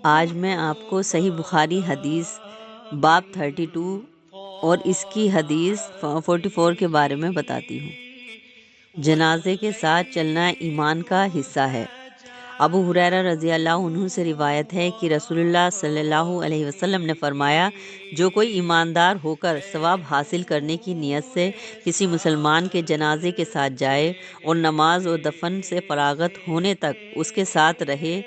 آج میں آپ کو صحیح بخاری حدیث باب 32 اور اس کی حدیث 44 کے بارے میں بتاتی ہوں۔ جنازے کے ساتھ چلنا ایمان کا حصہ ہے۔ ابو ہریرہ رضی اللہ عنہ سے روایت ہے کہ رسول اللہ صلی اللہ علیہ وسلم نے فرمایا، جو کوئی ایماندار ہو کر ثواب حاصل کرنے کی نیت سے کسی مسلمان کے جنازے کے ساتھ جائے اور نماز و دفن سے فراغت ہونے تک اس کے ساتھ رہے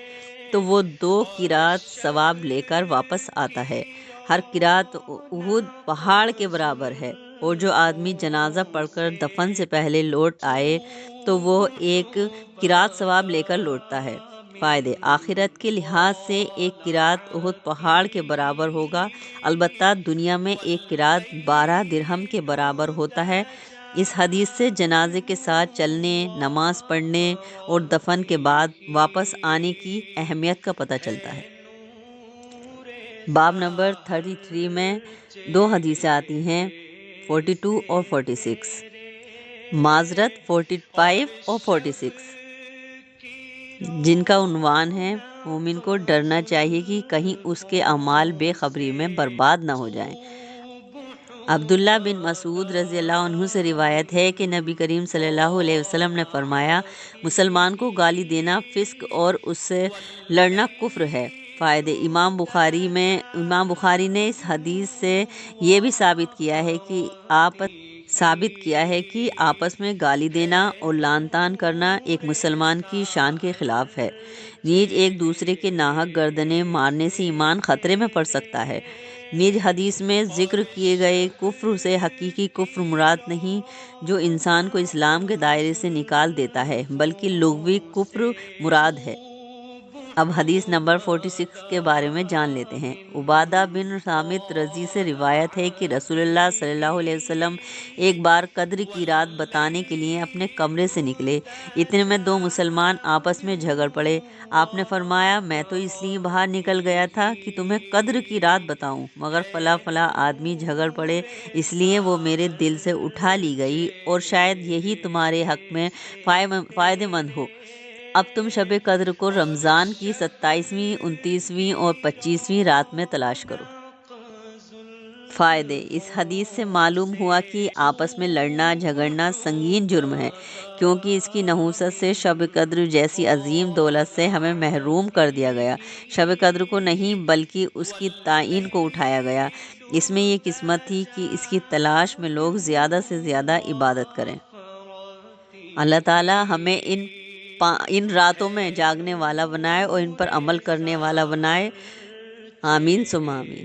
تو وہ 2 قرات ثواب لے کر واپس آتا ہے۔ ہر قرات احد پہاڑ کے برابر ہے، اور جو آدمی جنازہ پڑھ کر دفن سے پہلے لوٹ آئے تو وہ 1 قرات ثواب لے کر لوٹتا ہے۔ فائدے: آخرت کے لحاظ سے 1 قرات احد پہاڑ کے برابر ہوگا، البتہ دنیا میں 1 قرات 12 درہم کے برابر ہوتا ہے۔ اس حدیث سے جنازے کے ساتھ چلنے، نماز پڑھنے اور دفن کے بعد واپس آنے کی اہمیت کا پتہ چلتا ہے۔ باب نمبر 33 میں 2 حدیثیں آتی ہیں، 42 اور 46۔ معذرت 45 اور 46، جن کا عنوان ہے مومن کو ڈرنا چاہیے کہ کہیں اس کے اعمال بے خبری میں برباد نہ ہو جائیں۔ عبداللہ بن مسعود رضی اللہ عنہ سے روایت ہے کہ نبی کریم صلی اللہ علیہ وسلم نے فرمایا، مسلمان کو گالی دینا فسق اور اس سے لڑنا کفر ہے۔ فائدے: امام بخاری نے اس حدیث سے یہ بھی ثابت کیا ہے کہ آپس میں گالی دینا اور لعن طعن کرنا ایک مسلمان کی شان کے خلاف ہے۔ نیز ایک دوسرے کے ناحق گردنیں مارنے سے ایمان خطرے میں پڑ سکتا ہے۔ نیز حدیث میں ذکر کیے گئے کفر سے حقیقی کفر مراد نہیں جو انسان کو اسلام کے دائرے سے نکال دیتا ہے، بلکہ لغوی کفر مراد ہے۔ اب حدیث نمبر 46 کے بارے میں جان لیتے ہیں۔ عبادہ بن صامت رضی سے روایت ہے کہ رسول اللہ صلی اللہ علیہ وسلم ایک بار قدر کی رات بتانے کے لیے اپنے کمرے سے نکلے، اتنے میں 2 مسلمان آپس میں جھگڑ پڑے۔ آپ نے فرمایا، میں تو اس لیے باہر نکل گیا تھا کہ تمہیں قدر کی رات بتاؤں، مگر فلاں فلاں آدمی جھگڑ پڑے، اس لیے وہ میرے دل سے اٹھا لی گئی، اور شاید یہی تمہارے حق میں فائدہ مند ہو۔ اب تم شب قدر کو رمضان کی 27ویں، 29ویں اور 25ویں رات میں تلاش کرو۔ فائدے: اس حدیث سے معلوم ہوا کہ آپس میں لڑنا جھگڑنا سنگین جرم ہے، کیونکہ اس کی نحوست سے شب قدر جیسی عظیم دولت سے ہمیں محروم کر دیا گیا۔ شب قدر کو نہیں بلکہ اس کی تعین کو اٹھایا گیا۔ اس میں یہ قسمت تھی کہ اس کی تلاش میں لوگ زیادہ سے زیادہ عبادت کریں۔ اللہ تعالی ہمیں ان راتوں میں جاگنے والا بنائے اور ان پر عمل کرنے والا بنائے۔ آمین ثم آمین۔